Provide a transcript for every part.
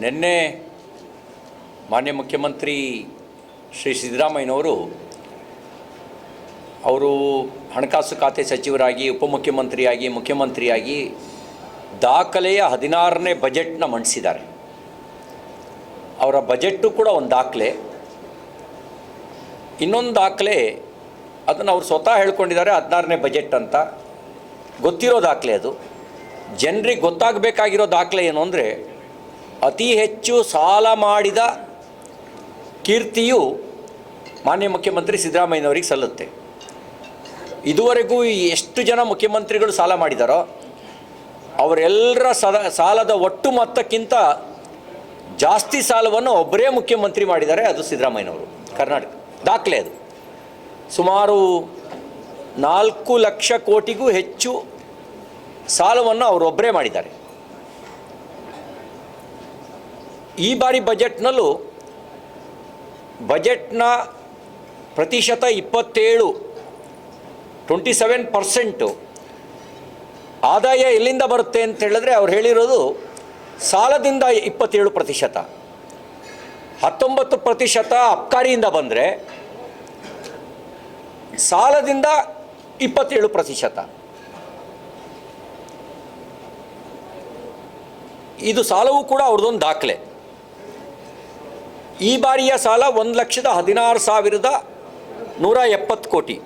ನಿನ್ನೆ ಮಾನ್ಯ ಮುಖ್ಯಮಂತ್ರಿ ಶ್ರೀ ಸಿದ್ದರಾಮಯ್ಯನವರು ಅವರು ಹಣಕಾಸು ಖಾತೆ ಸಚಿವರಾಗಿ ಉಪಮುಖ್ಯಮಂತ್ರಿಯಾಗಿ ಮುಖ್ಯಮಂತ್ರಿಯಾಗಿ ದಾಖಲೆಯ 16ನೇ ಬಜೆಟ್ನ ಮಂಡಿಸಿದ್ದಾರೆ. ಅವರ ಬಜೆಟ್ಟು ಕೂಡ ಒಂದು ದಾಖಲೆ. ಇನ್ನೊಂದು ದಾಖಲೆ ಅದನ್ನು ಅವರು ಸ್ವತಃ ಹೇಳ್ಕೊಂಡಿದ್ದಾರೆ 16ನೇ ಬಜೆಟ್ ಅಂತ. ಗೊತ್ತಿರೋ ದಾಖಲೆ ಅದು. ಜನರಿಗೆ ಗೊತ್ತಾಗಬೇಕಾಗಿರೋ ದಾಖಲೆ ಏನು ಅಂದರೆ, ಅತಿ ಹೆಚ್ಚು ಸಾಲ ಮಾಡಿದ ಕೀರ್ತಿಯು ಮಾನ್ಯ ಮುಖ್ಯಮಂತ್ರಿ ಸಿದ್ದರಾಮಯ್ಯನವರಿಗೆ ಸಲ್ಲುತ್ತೆ. ಇದುವರೆಗೂ ಎಷ್ಟು ಜನ ಮುಖ್ಯಮಂತ್ರಿಗಳು ಸಾಲ ಮಾಡಿದಾರೋ ಅವರೆಲ್ಲರ ಸಾಲದ ಒಟ್ಟು ಮೊತ್ತಕ್ಕಿಂತ ಜಾಸ್ತಿ ಸಾಲವನ್ನು ಒಬ್ಬರೇ ಮುಖ್ಯಮಂತ್ರಿ ಮಾಡಿದ್ದಾರೆ, ಅದು ಸಿದ್ದರಾಮಯ್ಯನವರು. ಕರ್ನಾಟಕ ದಾಖಲೆ ಅದು. ಸುಮಾರು 4 ಲಕ್ಷ ಕೋಟಿಗೂ ಹೆಚ್ಚು ಸಾಲವನ್ನು ಅವರೊಬ್ಬರೇ ಮಾಡಿದ್ದಾರೆ. ಈ ಬಾರಿ ಬಜೆಟ್ನಲ್ಲೂ ಬಜೆಟ್ನ ಪ್ರತಿಶತ 27% ಆದಾಯ ಎಲ್ಲಿಂದ ಬರುತ್ತೆ ಅಂತ ಹೇಳಿದ್ರೆ, ಅವ್ರು ಹೇಳಿರೋದು ಸಾಲದಿಂದ 27%, 19% ಅಬ್ಕಾರಿಯಿಂದ ಬಂದರೆ ಸಾಲದಿಂದ 27%. ಇದು ಸಾಲವೂ ಕೂಡ ಅವ್ರದ್ದೊಂದು ದಾಖಲೆ. ಈ ಬಾರಿಯ ಸಾಲ 1,16,170 ಕೋಟಿ.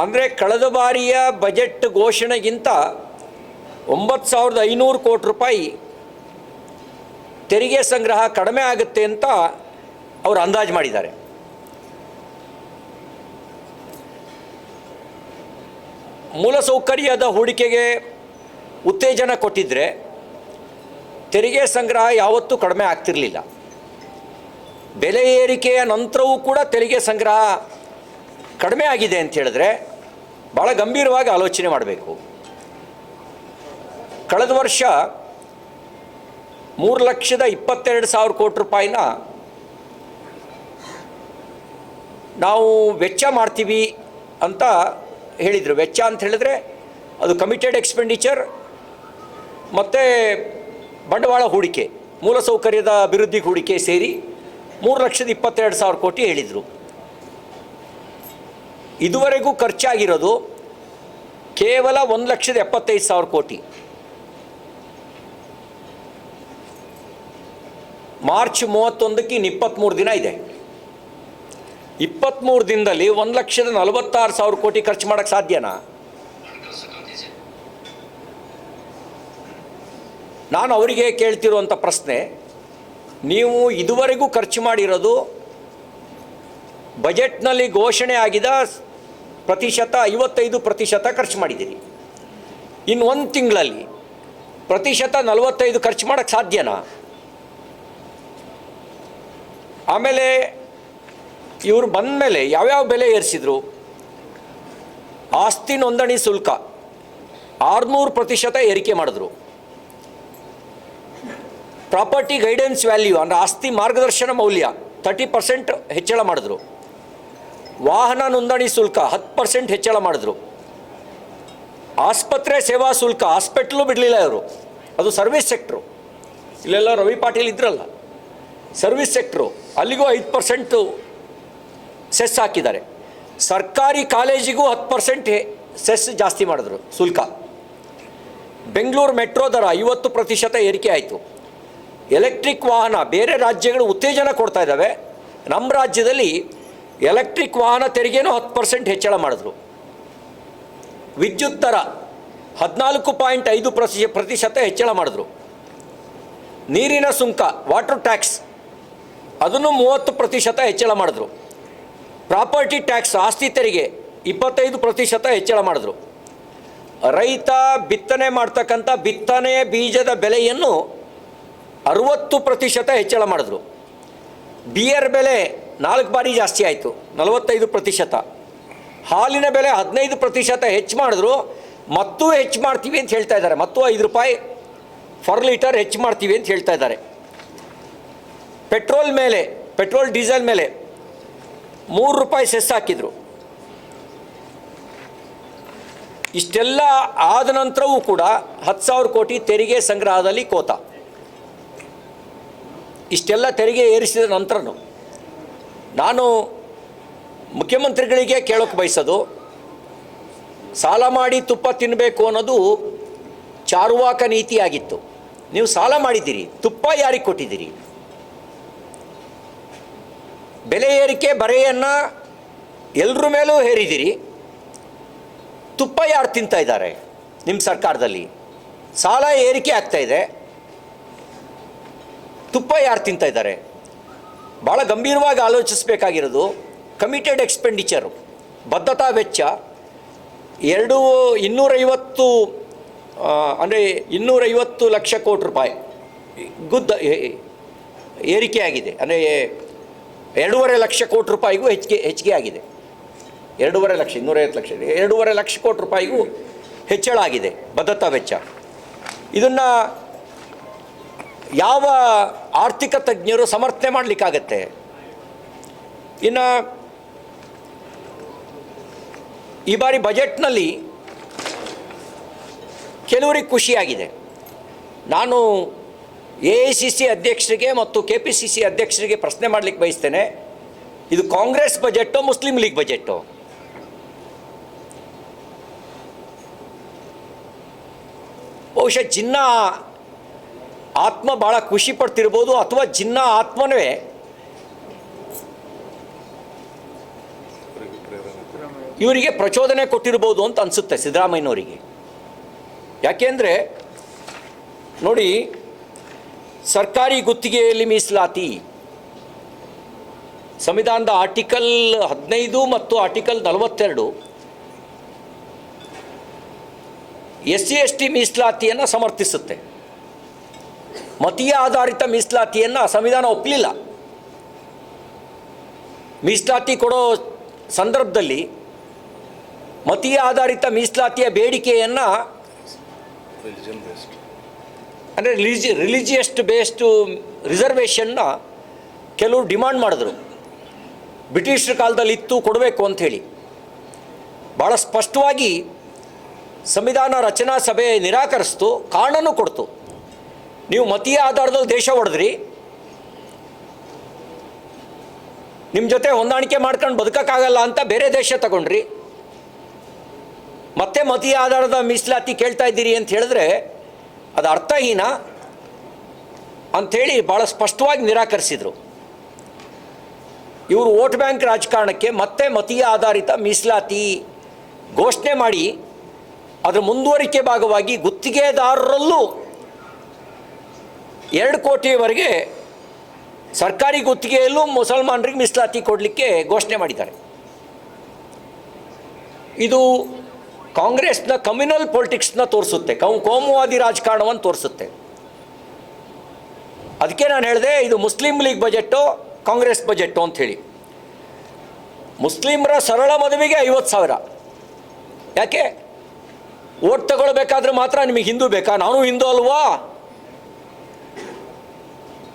ಅಂದರೆ ಕಳೆದ ಬಾರಿಯ ಬಜೆಟ್ ಘೋಷಣೆಗಿಂತ 9,500 ಕೋಟಿ ರೂಪಾಯಿ ತೆರಿಗೆ ಸಂಗ್ರಹ ಕಡಿಮೆ ಆಗುತ್ತೆ ಅಂತ ಅವರು ಅಂದಾಜು ಮಾಡಿದ್ದಾರೆ. ಮೂಲಸೌಕರ್ಯದ ಹೂಡಿಕೆಗೆ ಉತ್ತೇಜನ ಕೊಟ್ಟಿದ್ದರೆ ತೆರಿಗೆ ಸಂಗ್ರಹ ಯಾವತ್ತೂ ಕಡಿಮೆ ಆಗ್ತಿರಲಿಲ್ಲ. ಬೆಲೆ ಏರಿಕೆಯ ನಂತರವೂ ಕೂಡ ತೆರಿಗೆ ಸಂಗ್ರಹ ಕಡಿಮೆ ಆಗಿದೆ ಅಂತ ಹೇಳಿದ್ರೆ ಭಾಳ ಗಂಭೀರವಾಗಿ ಆಲೋಚನೆ ಮಾಡಬೇಕು. ಕಳೆದ ವರ್ಷ 3,22,000 ಕೋಟಿ ರೂಪಾಯಿನ ನಾವು ವೆಚ್ಚ ಮಾಡ್ತೀವಿ ಅಂತ ಹೇಳಿದರು. ವೆಚ್ಚ ಅಂತ ಹೇಳಿದ್ರೆ ಅದು ಕಮಿಟೆಡ್ ಎಕ್ಸ್ಪೆಂಡಿಚರ್ ಮತ್ತು ಬಂಡವಾಳ ಹೂಡಿಕೆ, ಮೂಲಸೌಕರ್ಯದ ಅಭಿವೃದ್ಧಿ ಹೂಡಿಕೆ ಸೇರಿ 3,22,000 ಕೋಟಿ ಹೇಳಿದರು. ಇದುವರೆಗೂ ಖರ್ಚಾಗಿರೋದು ಕೇವಲ 1,75,000 ಕೋಟಿ. ಮಾರ್ಚ್ 31ಕ್ಕೆ ಇನ್ನು 23 ದಿನ ಇದೆ. 23 ದಿನದಲ್ಲಿ 1,46,000 ಕೋಟಿ ಖರ್ಚು ಮಾಡೋಕ್ಕೆ ಸಾಧ್ಯನಾ? ನಾನು ಅವರಿಗೆ ಕೇಳ್ತಿರುವಂಥ ಪ್ರಶ್ನೆ, ನೀವು ಇದುವರೆಗೂ ಖರ್ಚು ಮಾಡಿರೋದು ಬಜೆಟ್ನಲ್ಲಿ ಘೋಷಣೆ ಆಗಿದ ಪ್ರತಿಶತ 55% ಖರ್ಚು ಮಾಡಿದ್ದೀರಿ. ಇನ್ನು ಒಂದು ತಿಂಗಳಲ್ಲಿ ಪ್ರತಿಶತ 45 ಖರ್ಚು ಮಾಡೋಕ್ಕೆ ಸಾಧ್ಯನಾ? ಆಮೇಲೆ ಇವರು ಬಂದ ಮೇಲೆ ಯಾವ್ಯಾವ ಬೆಲೆ ಏರಿಸಿದ್ರು? ಆಸ್ತಿ ನೋಂದಣಿ ಶುಲ್ಕ 600% ಏರಿಕೆ ಮಾಡಿದ್ರು. ಪ್ರಾಪರ್ಟಿ ಗೈಡೆನ್ಸ್ ವ್ಯಾಲ್ಯೂ ಅಂದರೆ ಆಸ್ತಿ ಮಾರ್ಗದರ್ಶನ ಮೌಲ್ಯ 30% ಹೆಚ್ಚಳ ಮಾಡಿದ್ರು. ವಾಹನ ನೋಂದಣಿ ಶುಲ್ಕ 10% ಹೆಚ್ಚಳ ಮಾಡಿದ್ರು. ಆಸ್ಪತ್ರೆ ಸೇವಾ ಶುಲ್ಕ, ಹಾಸ್ಪಿಟ್ಲು ಬಿಡಲಿಲ್ಲ ಇವರು, ಅದು ಸರ್ವಿಸ್ ಸೆಕ್ಟ್ರು. ಇಲ್ಲೆಲ್ಲ ರವಿ ಪಾಟೀಲ್ ಇದ್ರಲ್ಲ, ಸರ್ವಿಸ್ ಸೆಕ್ಟ್ರು, ಅಲ್ಲಿಗೂ 5% ಸೆಸ್ ಹಾಕಿದ್ದಾರೆ. ಸರ್ಕಾರಿ ಕಾಲೇಜಿಗೂ 10% ಸೆಸ್ ಜಾಸ್ತಿ ಮಾಡಿದ್ರು ಶುಲ್ಕ. ಬೆಂಗಳೂರು ಮೆಟ್ರೋ ದರ 50% ಏರಿಕೆ ಆಯಿತು. ಎಲೆಕ್ಟ್ರಿಕ್ ವಾಹನ ಬೇರೆ ರಾಜ್ಯಗಳು ಉತ್ತೇಜನ ಕೊಡ್ತಾ ಇದ್ದಾವೆ, ನಮ್ಮ ರಾಜ್ಯದಲ್ಲಿ ಎಲೆಕ್ಟ್ರಿಕ್ ವಾಹನ ತೆರಿಗೆನೂ 10% ಹೆಚ್ಚಳ ಮಾಡಿದ್ರು. ವಿದ್ಯುತ್ ದರ 14.5% ಹೆಚ್ಚಳ ಮಾಡಿದ್ರು. ನೀರಿನ ಸುಂಕ, ವಾಟರ್ ಟ್ಯಾಕ್ಸ್, ಅದನ್ನು 30% ಹೆಚ್ಚಳ ಮಾಡಿದ್ರು. ಪ್ರಾಪರ್ಟಿ ಟ್ಯಾಕ್ಸ್, ಆಸ್ತಿ ತೆರಿಗೆ 25% ಹೆಚ್ಚಳ ಮಾಡಿದ್ರು. ರೈತ ಬಿತ್ತನೆ ಮಾಡ್ತಕ್ಕಂಥ ಬಿತ್ತನೆ ಬೀಜದ ಬೆಲೆಯನ್ನು 60% ಹೆಚ್ಚಳ ಮಾಡಿದ್ರು. ಬಿಯರ್ ಬೆಲೆ 4 ಬಾರಿ ಜಾಸ್ತಿ ಆಯಿತು, 45%. ಹಾಲಿನ ಬೆಲೆ 15% ಹೆಚ್ಚು ಮಾಡಿದ್ರು. ಮತ್ತೂ ಹೆಚ್ಚು ಮಾಡ್ತೀವಿ ಅಂತ ಹೇಳ್ತಾ ಇದ್ದಾರೆ. ಮತ್ತು 5 ರೂಪಾಯಿ ಫರ್ ಲೀಟರ್ ಹೆಚ್ಚು ಮಾಡ್ತೀವಿ ಅಂತ ಹೇಳ್ತಾ ಇದ್ದಾರೆ. ಪೆಟ್ರೋಲ್ ಡೀಸೆಲ್ ಮೇಲೆ 3 ರೂಪಾಯಿ ಸೆಸ್ ಹಾಕಿದರು. ಇಷ್ಟೆಲ್ಲ ಆದ ನಂತರವೂ ಕೂಡ 10,000 ಕೋಟಿ ತೆರಿಗೆ ಸಂಗ್ರಹದಲ್ಲಿ ಕೋತ. ಇಷ್ಟೆಲ್ಲ ತೆರಿಗೆ ಏರಿಸಿದ ನಂತರನೂ ನಾನು ಮುಖ್ಯಮಂತ್ರಿಗಳಿಗೆ ಕೇಳೋಕ್ಕೆ ಬಯಸೋದು, ಸಾಲ ಮಾಡಿ ತುಪ್ಪ ತಿನ್ನಬೇಕು ಅನ್ನೋದು ಚಾರುವಾಕ ನೀತಿಯಾಗಿತ್ತು. ನೀವು ಸಾಲ ಮಾಡಿದ್ದೀರಿ, ತುಪ್ಪ ಯಾರಿಗೆ ಕೊಟ್ಟಿದ್ದೀರಿ? ಬೆಲೆ ಏರಿಕೆ ಬರೆಯನ್ನು ಎಲ್ಲರ ಮೇಲೂ ಹೇರಿದ್ದೀರಿ, ತುಪ್ಪ ಯಾರು ತಿಂತಾ ಇದ್ದಾರೆ ನಿಮ್ಮ ಸರ್ಕಾರದಲ್ಲಿ? ಸಾಲ ಏರಿಕೆ ಆಗ್ತಾ ಇದೆ, ತುಪ್ಪ ಯಾರು ತಿಂತಾ ಇದ್ದಾರೆ? ಭಾಳ ಗಂಭೀರವಾಗಿ ಆಲೋಚಿಸಬೇಕಾಗಿರೋದು. ಕಮಿಟೆಡ್ ಎಕ್ಸ್ಪೆಂಡಿಚರು, ಬದ್ಧತಾ ವೆಚ್ಚ 250 ಅಂದರೆ 250 ಲಕ್ಷ ಕೋಟಿ ರೂಪಾಯಿ ಏರಿಕೆಯಾಗಿದೆ. ಅಂದರೆ 2.5 ಲಕ್ಷ ಕೋಟಿ ರೂಪಾಯಿಗೂ ಹೆಚ್ಚಿಗೆ ಆಗಿದೆ. 2.5 ಲಕ್ಷ, 250 ಲಕ್ಷ, 2.5 ಲಕ್ಷ ಕೋಟಿ ರೂಪಾಯಿಗೂ ಹೆಚ್ಚಳ ಆಗಿದೆ ಬದ್ಧತಾ ವೆಚ್ಚ. ಇದನ್ನು ಯಾವ ಆರ್ಥಿಕ ತಜ್ಞರು ಸಮರ್ಥನೆ ಮಾಡಲಿಕ್ಕಾಗತ್ತೆ? ಇನ್ನು ಈ ಬಾರಿ ಬಜೆಟ್ನಲ್ಲಿ ಕೆಲವರಿಗೆ ಖುಷಿಯಾಗಿದೆ. ನಾನು AICC ಅಧ್ಯಕ್ಷರಿಗೆ ಮತ್ತು KPCC ಅಧ್ಯಕ್ಷರಿಗೆ ಪ್ರಶ್ನೆ ಮಾಡಲಿಕ್ಕೆ ಬಯಸ್ತೇನೆ, ಇದು ಕಾಂಗ್ರೆಸ್ ಬಜೆಟ್ಟೋ ಮುಸ್ಲಿಂ ಲೀಗ್ ಬಜೆಟ್ಟೋ? ಬಹುಶಃ ಜಿನ್ನಾ ಆತ್ಮ ಭಾಳ ಖುಷಿ ಪಡ್ತಿರ್ಬೋದು, ಅಥವಾ ಜಿನ್ನಾ ಆತ್ಮವೇ ಇವರಿಗೆ ಪ್ರಚೋದನೆ ಕೊಟ್ಟಿರ್ಬೋದು ಅಂತ ಅನಿಸುತ್ತೆ ಸಿದ್ದರಾಮಯ್ಯನವರಿಗೆ. ಯಾಕೆಂದರೆ ನೋಡಿ, ಸರ್ಕಾರಿ ಗುತ್ತಿಗೆಯಲ್ಲಿ ಮೀಸಲಾತಿ ಸಂವಿಧಾನದ ಆರ್ಟಿಕಲ್ 15 ಮತ್ತು ಆರ್ಟಿಕಲ್ 42 SC ST ಮೀಸಲಾತಿಯನ್ನು ಸಮರ್ಥಿಸುತ್ತೆ. ಮತೀಯ ಆಧಾರಿತ ಮೀಸಲಾತಿಯನ್ನು ಸಂವಿಧಾನ ಒಪ್ಪಲಿಲ್ಲ. ಮೀಸಲಾತಿ ಕೊಡೋ ಸಂದರ್ಭದಲ್ಲಿ ಮತೀಯ ಆಧಾರಿತ ಮೀಸಲಾತಿಯ ಬೇಡಿಕೆಯನ್ನು ಅಂದರೆ ರಿಲಿಜಿಯಸ್ ಬೇಸ್ಡು ರಿಸರ್ವೇಷನ್ನ ಕೆಲವರು ಡಿಮಾಂಡ್ ಮಾಡಿದ್ರು. ಬ್ರಿಟಿಷರ ಕಾಲದಲ್ಲಿ ಇತ್ತು, ಕೊಡಬೇಕು ಅಂಥೇಳಿ. ಭಾಳ ಸ್ಪಷ್ಟವಾಗಿ ಸಂವಿಧಾನ ರಚನಾ ಸಭೆ ನಿರಾಕರಿಸ್ತು, ಕಾರಣನೂ ಕೊಡ್ತು. ನೀವು ಮತೀಯ ಆಧಾರದಲ್ಲಿ ದೇಶ ಹೊಡೆದ್ರಿ, ನಿಮ್ಮ ಜೊತೆ ಹೊಂದಾಣಿಕೆ ಮಾಡ್ಕೊಂಡು ಬದುಕೋಕ್ಕಾಗಲ್ಲ ಅಂತ ಬೇರೆ ದೇಶ ತಗೊಂಡ್ರಿ, ಮತ್ತೆ ಮತೀಯ ಆಧಾರದ ಮೀಸಲಾತಿ ಕೇಳ್ತಾ ಇದ್ದೀರಿ ಅಂತ ಹೇಳಿದ್ರೆ ಅದು ಅರ್ಥಹೀನ ಅಂಥೇಳಿ ಭಾಳ ಸ್ಪಷ್ಟವಾಗಿ ನಿರಾಕರಿಸಿದರು. ಇವರು ವೋಟ್ ಬ್ಯಾಂಕ್ ರಾಜಕಾರಣಕ್ಕೆ ಮತ್ತೆ ಮತೀಯ ಆಧಾರಿತ ಮೀಸಲಾತಿ ಘೋಷಣೆ ಮಾಡಿ ಅದರ ಮುಂದುವರಿಕೆ ಭಾಗವಾಗಿ ಗುತ್ತಿಗೆದಾರರಲ್ಲೂ 2 ಕೋಟಿಯವರೆಗೆ ಸರ್ಕಾರಿ ಗುತ್ತಿಗೆಯಲ್ಲೂ ಮುಸಲ್ಮಾನರಿಗೆ ಮೀಸಲಾತಿ ಕೊಡಲಿಕ್ಕೆ ಘೋಷಣೆ ಮಾಡಿದ್ದಾರೆ. ಇದು ಕಾಂಗ್ರೆಸ್ನ ಕಮ್ಯುನಲ್ ಪೊಲಿಟಿಕ್ಸ್ನ ತೋರಿಸುತ್ತೆ, ಕೋಮುವಾದಿ ರಾಜಕಾರಣವನ್ನು ತೋರಿಸುತ್ತೆ. ಅದಕ್ಕೆ ನಾನು ಹೇಳಿದೆ, ಇದು ಮುಸ್ಲಿಂ ಲೀಗ್ ಬಜೆಟ್ಟೋ ಕಾಂಗ್ರೆಸ್ ಬಜೆಟ್ಟೋ ಅಂಥೇಳಿ. ಮುಸ್ಲಿಮರ ಸರಳ ಮದುವೆಗೆ 50,000. ಯಾಕೆ? ಓಟ್ ತಗೊಳ್ಬೇಕಾದ್ರೆ ಮಾತ್ರ ನಿಮಗೆ ಹಿಂದೂ ಬೇಕಾ? ನಾನು ಹಿಂದೂ ಅಲ್ವಾ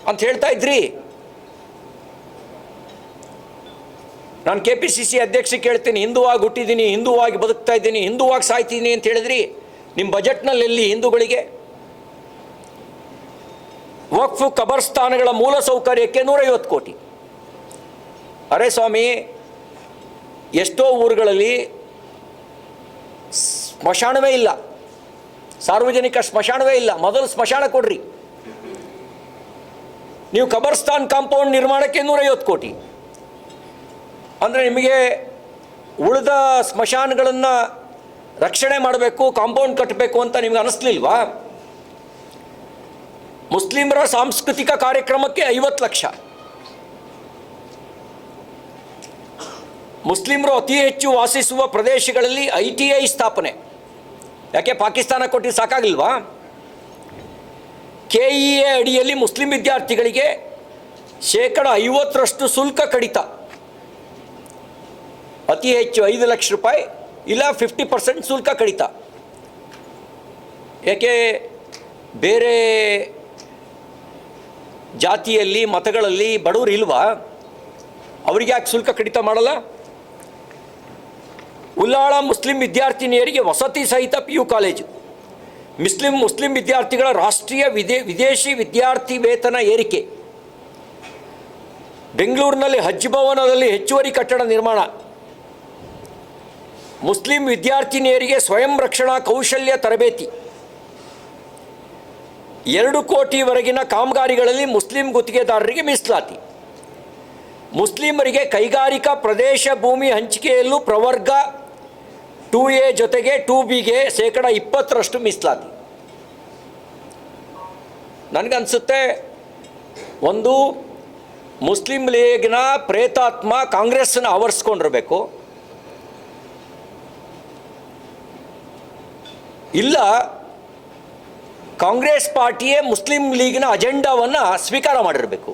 ಅಂತ ಹೇಳ್ತಾ ಇದ್ರಿ. ನಾನು KPCC ಅಧ್ಯಕ್ಷರಿಗೆ ಕೇಳ್ತೀನಿ, ಹಿಂದುವಾಗಿ ಹುಟ್ಟಿದ್ದೀನಿ, ಹಿಂದುವಾಗಿ ಬದುಕ್ತಾ ಇದ್ದೀನಿ, ಹಿಂದುವಾಗಿ ಸಾಯ್ತೀನಿ ಅಂತ ಹೇಳಿದ್ರಿ. ನಿಮ್ಮ ಬಜೆಟ್ನಲ್ಲಿ ಎಲ್ಲಿ ಹಿಂದೂಗಳಿಗೆ? ವಕ್ಫ್ ಕಬರ್ಸ್ಥಾನಗಳ ಮೂಲ ಸೌಕರ್ಯಕ್ಕೆ 150 ಕೋಟಿ. ಅರೆ ಸ್ವಾಮಿ, ಎಷ್ಟೋ ಊರುಗಳಲ್ಲಿ ಸ್ಮಶಾನವೇ ಇಲ್ಲ, ಸಾರ್ವಜನಿಕ ಸ್ಮಶಾನವೇ ಇಲ್ಲ. ಮೊದಲು ಸ್ಮಶಾನ ಕೊಡ್ರಿ. ನೀವು ಕಬರ್ಸ್ಥಾನ್ ಕಾಂಪೌಂಡ್ ನಿರ್ಮಾಣಕ್ಕೆ 150 ಕೋಟಿ. ಅಂದರೆ ನಿಮಗೆ ಉಳಿದ ಸ್ಮಶಾನಗಳನ್ನು ರಕ್ಷಣೆ ಮಾಡಬೇಕು, ಕಾಂಪೌಂಡ್ ಕಟ್ಟಬೇಕು ಅಂತ ನಿಮಗೆ ಅನ್ನಿಸ್ಲಿಲ್ವಾ? ಮುಸ್ಲಿಮರ ಸಾಂಸ್ಕೃತಿಕ ಕಾರ್ಯಕ್ರಮಕ್ಕೆ 50 ಲಕ್ಷ. ಮುಸ್ಲಿಮರು ಅತಿ ಹೆಚ್ಚು ವಾಸಿಸುವ ಪ್ರದೇಶಗಳಲ್ಲಿ ITI ಸ್ಥಾಪನೆ. ಯಾಕೆ ಪಾಕಿಸ್ತಾನ ಕೊಟ್ಟು ಸಾಕಾಗಿಲ್ವಾ? KEA ಅಡಿಯಲ್ಲಿ ಮುಸ್ಲಿಂ ವಿದ್ಯಾರ್ಥಿಗಳಿಗೆ 50% ಶುಲ್ಕ ಕಡಿತ. ಅತಿ ಹೆಚ್ಚು 5 ಲಕ್ಷ ರೂಪಾಯಿ ಇಲ್ಲ 50% ಶುಲ್ಕ ಕಡಿತ. ಯಾಕೆ ಬೇರೆ ಜಾತಿಯಲ್ಲಿ ಮತಗಳಲ್ಲಿ ಬಡವರು ಇಲ್ವಾ? ಅವರಿಗೆ ಯಾಕೆ ಶುಲ್ಕ ಕಡಿತ ಮಾಡಲ್ಲ? ಉಲ್ಲಾಳ ಮುಸ್ಲಿಂ ವಿದ್ಯಾರ್ಥಿನಿಯರಿಗೆ ವಸತಿ ಸಹಿತ PU ಕಾಲೇಜು. ಮುಸ್ಲಿಂ ವಿದ್ಯಾರ್ಥಿಗಳ ರಾಷ್ಟ್ರೀಯ ವಿದೇಶಿ ವಿದ್ಯಾರ್ಥಿ ವೇತನ ಏರಿಕೆ ಬೆಂಗಳೂರಿನಲ್ಲಿ ಹಜ್ ಭವನದಲ್ಲಿ ಹೆಚ್ಚುವರಿ ಕಟ್ಟಡ ನಿರ್ಮಾಣ, ಮುಸ್ಲಿಂ ವಿದ್ಯಾರ್ಥಿನಿಯರಿಗೆ ಸ್ವಯಂ ರಕ್ಷಣಾ ಕೌಶಲ್ಯ ತರಬೇತಿ, 2 ಕೋಟಿವರೆಗಿನ ಕಾಮಗಾರಿಗಳಲ್ಲಿ ಮುಸ್ಲಿಂ ಗುತ್ತಿಗೆದಾರರಿಗೆ ಮೀಸಲಾತಿ, ಮುಸ್ಲಿಮರಿಗೆ ಕೈಗಾರಿಕಾ ಪ್ರದೇಶ ಭೂಮಿ ಹಂಚಿಕೆಯಲ್ಲೂ ಪ್ರವರ್ಗ 2A ಜೊತೆಗೆ 2Bಗೆ 20% ಮೀಸಲಾತಿ. ನನಗನ್ಸುತ್ತೆ ಒಂದು ಮುಸ್ಲಿಂ ಲೀಗ್ನ ಪ್ರೇತಾತ್ಮ ಕಾಂಗ್ರೆಸ್ನ ಆವರಿಸ್ಕೊಂಡಿರಬೇಕು, ಇಲ್ಲ ಕಾಂಗ್ರೆಸ್ ಪಾರ್ಟಿಯೇ ಮುಸ್ಲಿಂ ಲೀಗ್ನ ಅಜೆಂಡಾವನ್ನು ಸ್ವೀಕಾರ ಮಾಡಿರಬೇಕು.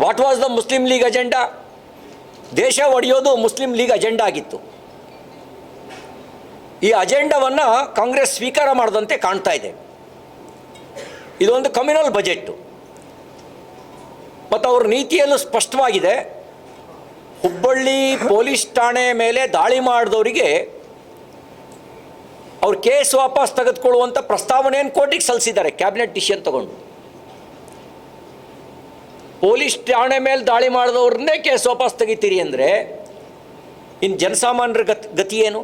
What was the Muslim league agenda? ದೇಶ ಒಡೆಯೋದು ಮುಸ್ಲಿಂ ಲೀಗ್ ಅಜೆಂಡಾ ಆಗಿತ್ತು. ಈ ಅಜೆಂಡಾವನ್ನು ಕಾಂಗ್ರೆಸ್ ಸ್ವೀಕಾರ ಮಾಡದಂತೆ ಕಾಣ್ತಾ ಇದೆ. ಇದೊಂದು ಕಮ್ಯುನಲ್ ಬಜೆಟ್ಟು ಮತ್ತು ಅವ್ರ ನೀತಿಯಲ್ಲೂ ಸ್ಪಷ್ಟವಾಗಿದೆ. ಹುಬ್ಬಳ್ಳಿ ಪೊಲೀಸ್ ಠಾಣೆ ಮೇಲೆ ದಾಳಿ ಮಾಡಿದವರಿಗೆ ಅವ್ರ ಕೇಸ್ ವಾಪಸ್ ತೆಗೆದುಕೊಳ್ಳುವಂಥ ಪ್ರಸ್ತಾವನೆಯನ್ನು ಕೋರ್ಟಿಗೆ ಸಲ್ಲಿಸಿದ್ದಾರೆ ಕ್ಯಾಬಿನೆಟ್ ಡಿಸಿಷನ್ ತಗೊಂಡು. ಪೊಲೀಸ್ ಠಾಣೆ ಮೇಲೆ ದಾಳಿ ಮಾಡಿದವ್ರನ್ನೇ ಕೇಸ್ ವಾಪಸ್ ತೆಗಿತೀರಿ ಅಂದರೆ ಇನ್ನು ಜನಸಾಮಾನ್ಯರ ಗತಿ ಏನು?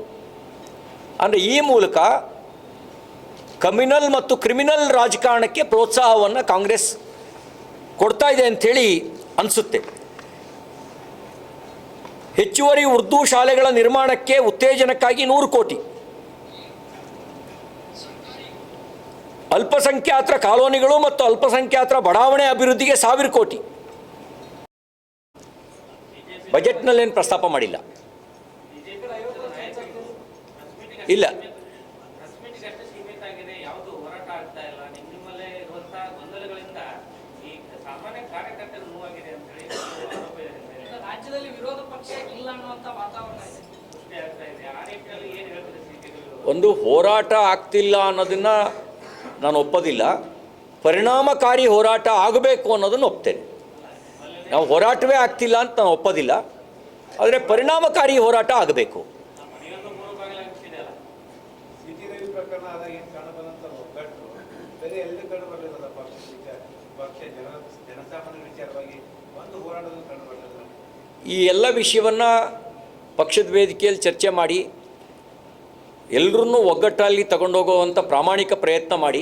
ಅಂದರೆ ಈ ಮೂಲಕ ಕಮ್ಯುನಲ್ ಮತ್ತು ಕ್ರಿಮಿನಲ್ ರಾಜಕಾರಣಕ್ಕೆ ಪ್ರೋತ್ಸಾಹವನ್ನು ಕಾಂಗ್ರೆಸ್ ಕೊಡ್ತಾ ಇದೆ ಅಂಥೇಳಿ ಅನಿಸುತ್ತೆ. ಹೆಚ್ಚುವರಿ ಉರ್ದು ಶಾಲೆಗಳ ನಿರ್ಮಾಣಕ್ಕೆ ಉತ್ತೇಜನಕ್ಕಾಗಿ 100 ಕೋಟಿ, ಅಲ್ಪಸಂಖ್ಯಾತರ ಕಾಲೋನಿಗಳು ಮತ್ತು ಅಲ್ಪಸಂಖ್ಯಾತರ ಬಡಾವಣೆ ಅಭಿವೃದ್ಧಿಗೆ 1000 ಕೋಟಿ. ಬಜೆಟ್ನಲ್ಲೇನು ಪ್ರಸ್ತಾಪ ಮಾಡಿಲ್ಲ. ಇಲ್ಲ, ಒಂದು ಹೋರಾಟ ಆಗ್ತಿಲ್ಲ ಅನ್ನೋದನ್ನು ನಾನು ಒಪ್ಪೋದಿಲ್ಲ. ಪರಿಣಾಮಕಾರಿ ಹೋರಾಟ ಆಗಬೇಕು ಅನ್ನೋದನ್ನು ಒಪ್ತೇನೆ. ನಾವು ಹೋರಾಟವೇ ಆಗ್ತಿಲ್ಲ ಅಂತ ನಾನು ಒಪ್ಪೋದಿಲ್ಲ, ಆದರೆ ಪರಿಣಾಮಕಾರಿ ಹೋರಾಟ ಆಗಬೇಕು. ಈ ಎಲ್ಲ ವಿಷಯವನ್ನು ಪಕ್ಷದ ವೇದಿಕೆಯಲ್ಲಿ ಚರ್ಚೆ ಮಾಡಿ ಎಲ್ಲರನ್ನೂ ಒಗ್ಗಟ್ಟಲ್ಲಿ ತಗೊಂಡೋಗುವಂಥ ಪ್ರಾಮಾಣಿಕ ಪ್ರಯತ್ನ ಮಾಡಿ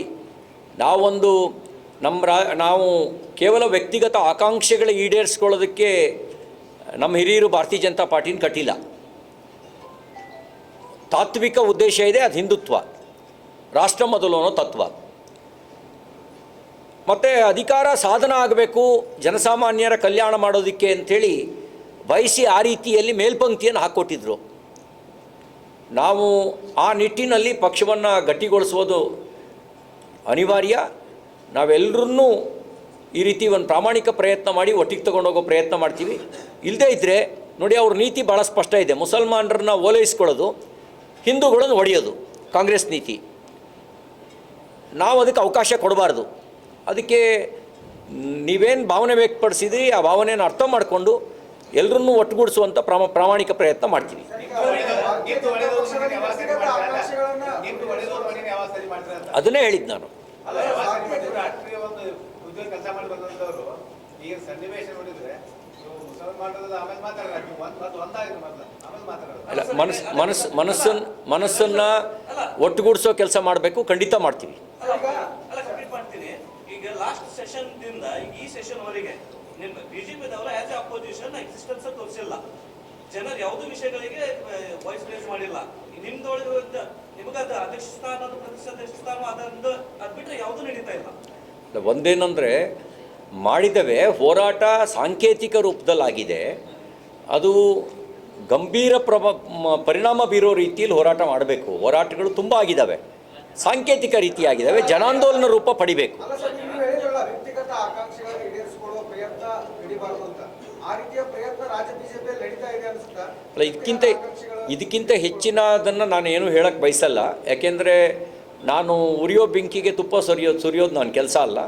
ನಾವು ಕೇವಲ ವ್ಯಕ್ತಿಗತ ಆಕಾಂಕ್ಷೆಗಳ ಈಡೇರಿಸ್ಕೊಳ್ಳೋದಕ್ಕೆ ನಮ್ಮ ಹಿರಿಯರು ಭಾರತೀಯ ಜನತಾ ಪಾರ್ಟಿನ ಕಟ್ಟಿಲ್ಲ. ತಾತ್ವಿಕ ಉದ್ದೇಶ ಇದೆ, ಅದು ಹಿಂದುತ್ವ, ರಾಷ್ಟ್ರ ಮೊದಲು ಅನ್ನೋ ತತ್ವ. ಮತ್ತು ಅಧಿಕಾರ ಸಾಧನ ಆಗಬೇಕು ಜನಸಾಮಾನ್ಯರ ಕಲ್ಯಾಣ ಮಾಡೋದಕ್ಕೆ ಅಂಥೇಳಿ ಬಯಸಿ ಆ ರೀತಿಯಲ್ಲಿ ಮೇಲ್ಪಂಕ್ತಿಯನ್ನು ಹಾಕ್ಕೊಟ್ಟಿದ್ರು. ನಾವು ಆ ನಿಟ್ಟಿನಲ್ಲಿ ಪಕ್ಷವನ್ನು ಗಟ್ಟಿಗೊಳಿಸುವುದು ಅನಿವಾರ್ಯ. ನಾವೆಲ್ಲರನ್ನೂ ಈ ರೀತಿ ಒಂದು ಪ್ರಾಮಾಣಿಕ ಪ್ರಯತ್ನ ಮಾಡಿ ಒಟ್ಟಿಗೆ ತೊಗೊಂಡೋಗೋ ಪ್ರಯತ್ನ ಮಾಡ್ತೀವಿ. ಇಲ್ಲದೇ ಇದ್ದರೆ ನೋಡಿ, ಅವ್ರ ನೀತಿ ಭಾಳ ಸ್ಪಷ್ಟ ಇದೆ. ಮುಸಲ್ಮಾನರನ್ನ ಓಲೈಸ್ಕೊಳ್ಳೋದು, ಹಿಂದೂಗಳನ್ನು ಹೊಡೆಯೋದು ಕಾಂಗ್ರೆಸ್ ನೀತಿ. ನಾವು ಅದಕ್ಕೆ ಅವಕಾಶ ಕೊಡಬಾರ್ದು. ಅದಕ್ಕೆ ನೀವೇನು ಭಾವನೆ ವ್ಯಕ್ತಪಡಿಸಿದ್ರಿ ಆ ಭಾವನೆಯನ್ನು ಅರ್ಥ ಮಾಡಿಕೊಂಡು ಎಲ್ಲರನ್ನೂ ಒಟ್ಟುಗೂಡಿಸುವಂಥ ಪ್ರಾಮಾಣಿಕ ಪ್ರಯತ್ನ ಮಾಡ್ತೀವಿ. ಅದನ್ನೇ ಹೇಳಿದ್ದು ನಾನು. ಅಲ್ಲ, ಮನಸ್ಸನ್ನು ಒಟ್ಟುಗೂಡಿಸೋ ಕೆಲಸ ಮಾಡಬೇಕು, ಖಂಡಿತ ಮಾಡ್ತೀವಿ. ಈಗ ಲಾಸ್ಟ್ ಸೆಷನ್ ದಿಂದ ಈ ಸೆಷನ್ ವರೆಗೆ ನಿಮ್ಮ ಬಿಜೆಪಿದವರು ಆಸ್ ಎ ಅಪೋಸಿಷನ್ ಎಕ್ಸಿಸ್ಟೆನ್ಸ್ ತೋರಿಸಿಲ್ಲ. ಜನರು ಯಾವುದೇ ವಿಷಯಗಳಿಗೆ ವಾಯ್ಸ್ ರೇಸ್ ಮಾಡಿಲ್ಲ. ನಿಮ್ದೊಳಗೆ ನಿಮಗದ ಅಧ್ಯಕ್ಷ ಸ್ಥಾನ, ಪ್ರತಿಷ್ಠಾಧ್ಯಕ್ಷ ಸ್ಥಾನ ಅದೊಂದು ಅದು ಬಿಟ್ಟರೆ ಯಾವುದೂ ನಡೀತಾ ಇಲ್ಲ. ಒಂದೇನೆಂದರೆ ಮಾಡಿದವೆ ಹೋರಾಟ ಸಾಂಕೇತಿಕ ರೂಪದಲ್ಲಾಗಿದೆ. ಅದು ಗಂಭೀರ ಪರಿಣಾಮ ಬೀರೋ ರೀತಿಯಲ್ಲಿ ಹೋರಾಟ ಮಾಡಬೇಕು. ಹೋರಾಟಗಳು ತುಂಬ ಆಗಿದ್ದಾವೆ, ಸಾಂಕೇತಿಕ ರೀತಿಯಾಗಿದ್ದಾವೆ, ಜನಾಂದೋಲನ ರೂಪ ಪಡಿಬೇಕು. ಅಲ್ಲ, ಇದಕ್ಕಿಂತ ಹೆಚ್ಚಿನದನ್ನು ನಾನು ಏನು ಹೇಳಕ್ಕೆ ಬಯಸಲ್ಲ. ಯಾಕೆಂದರೆ ನಾನು ಉರಿಯೋ ಬೆಂಕಿಗೆ ತುಪ್ಪ ಸುರಿಯೋದು ನನ್ನ ಕೆಲಸ ಅಲ್ಲ.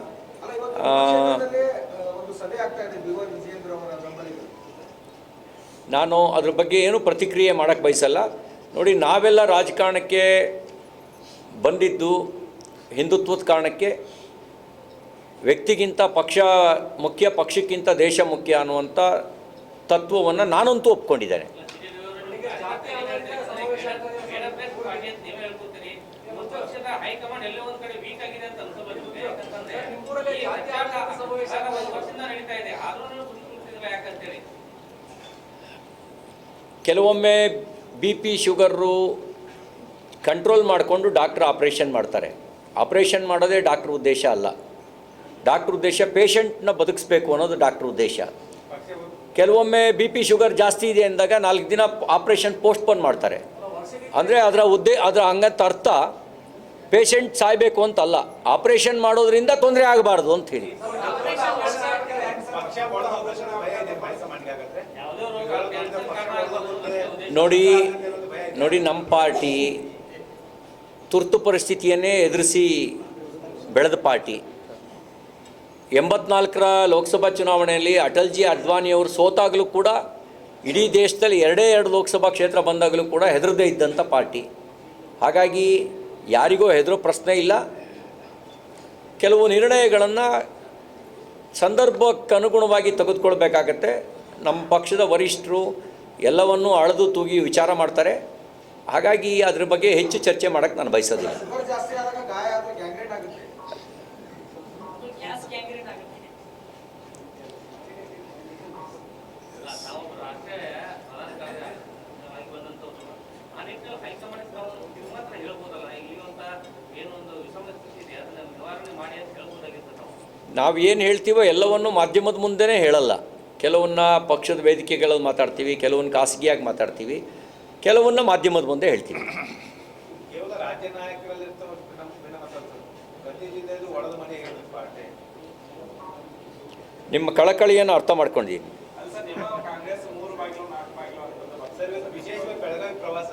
ನಾನು ಅದ್ರ ಬಗ್ಗೆ ಏನು ಪ್ರತಿಕ್ರಿಯೆ ಮಾಡೋಕ್ಕೆ ಬಯಸಲ್ಲ. ನೋಡಿ, ನಾವೆಲ್ಲ ರಾಜಕಾರಣಕ್ಕೆ ಬಂದಿದ್ದು ಹಿಂದುತ್ವದ ಕಾರಣಕ್ಕೆ, ವ್ಯಕ್ತಿಗಿಂತ ಪಕ್ಷ ಮುಖ್ಯ, ಪಕ್ಷಕ್ಕಿಂತ ದೇಶ ಮುಖ್ಯ ಅನ್ನುವಂಥ ತತ್ವವನ್ನು ನಾನಂತೂ ಒಪ್ಕೊಂಡಿದ್ದೇನೆ. ಕೆಲವೊಮ್ಮೆ ಬಿ ಪಿ ಶುಗರು ಕಂಟ್ರೋಲ್ ಮಾಡಿಕೊಂಡು ಡಾಕ್ಟ್ರ್ ಆಪ್ರೇಷನ್ ಮಾಡ್ತಾರೆ. ಆಪ್ರೇಷನ್ ಮಾಡೋದೇ ಡಾಕ್ಟ್ರ್ ಉದ್ದೇಶ ಅಲ್ಲ. ಡಾಕ್ಟ್ರ್ ಉದ್ದೇಶ ಪೇಷಂಟ್ನ ಬದುಕಿಸ್ಬೇಕು ಅನ್ನೋದು ಡಾಕ್ಟ್ರ್ ಉದ್ದೇಶ. ಕೆಲವೊಮ್ಮೆ ಬಿ ಪಿ ಶುಗರ್ ಜಾಸ್ತಿ ಇದೆ ಅಂದಾಗ 4 ದಿನ ಆಪ್ರೇಷನ್ ಪೋಸ್ಟ್ಪೋನ್ ಮಾಡ್ತಾರೆ. ಅಂದರೆ ಅದರ ಹಂಗಂತ ಅರ್ಥ ಪೇಷಂಟ್ ಸಾಯಬೇಕು ಅಂತಲ್ಲ, ಆಪ್ರೇಷನ್ ಮಾಡೋದ್ರಿಂದ ತೊಂದರೆ ಆಗಬಾರ್ದು ಅಂತ ಹೇಳಿ. ನೋಡಿ ನಮ್ಮ ಪಾರ್ಟಿ ತುರ್ತು ಪರಿಸ್ಥಿತಿಯನ್ನೇ ಎದುರಿಸಿ ಬೆಳೆದ ಪಾರ್ಟಿ. 84ರ ಲೋಕಸಭಾ ಚುನಾವಣೆಯಲ್ಲಿ ಅಟಲ್ಜಿ ಅಡ್ವಾಣಿಯವರು ಸೋತಾಗಲೂ ಕೂಡ ಇಡೀ ದೇಶದಲ್ಲಿ 2 ಲೋಕಸಭಾ ಕ್ಷೇತ್ರ ಬಂದಾಗಲೂ ಕೂಡ ಹೆದರದೇ ಇದ್ದಂಥ ಪಾರ್ಟಿ. ಹಾಗಾಗಿ ಯಾರಿಗೂ ಹೆದರೋ ಪ್ರಶ್ನೆ ಇಲ್ಲ. ಕೆಲವು ನಿರ್ಣಯಗಳನ್ನು ಸಂದರ್ಭಕ್ಕೆ ಅನುಗುಣವಾಗಿ ತೆಗೆದುಕೊಳ್ಬೇಕಾಗತ್ತೆ. ನಮ್ಮ ಪಕ್ಷದ ವರಿಷ್ಠರು ಎಲ್ಲವನ್ನೂ ಅಳೆದು ತೂಗಿ ವಿಚಾರ ಮಾಡ್ತಾರೆ. ಹಾಗಾಗಿ ಅದ್ರ ಬಗ್ಗೆ ಹೆಚ್ಚು ಚರ್ಚೆ ಮಾಡೋಕ್ಕೆ ನಾನು ಬಯಸೋದಿಲ್ಲ. ನಾವು ಏನು ಹೇಳ್ತೀವೋ ಎಲ್ಲವನ್ನು ಮಾಧ್ಯಮದ ಮುಂದೆನೇ ಹೇಳಲ್ಲ. ಕೆಲವನ್ನ ಪಕ್ಷದ ವೇದಿಕೆಗಳಲ್ಲಿ ಮಾತಾಡ್ತೀವಿ, ಕೆಲವನ್ನ ಖಾಸಗಿಯಾಗಿ ಮಾತಾಡ್ತೀವಿ, ಕೆಲವನ್ನ ಮಾಧ್ಯಮದ ಮುಂದೆ ಹೇಳ್ತೀವಿ. ಕೇವಲ ರಾಜ್ಯ ನಾಯಕರಲ್ಲಿ ನಿಮ್ಮ ಕಳಕಳಿಯನ್ನು ಅರ್ಥ ಮಾಡ್ಕೊಂಡಿದ್ದೀನಿ. ಕಾಂಗ್ರೆಸ್ 3 ಬಾಗಿಲು 4 ಬಾಗಿಲು ವಿಶೇಷವಾಗಿ ಬೆಳಗಾವಿ ಪ್ರವಾಸ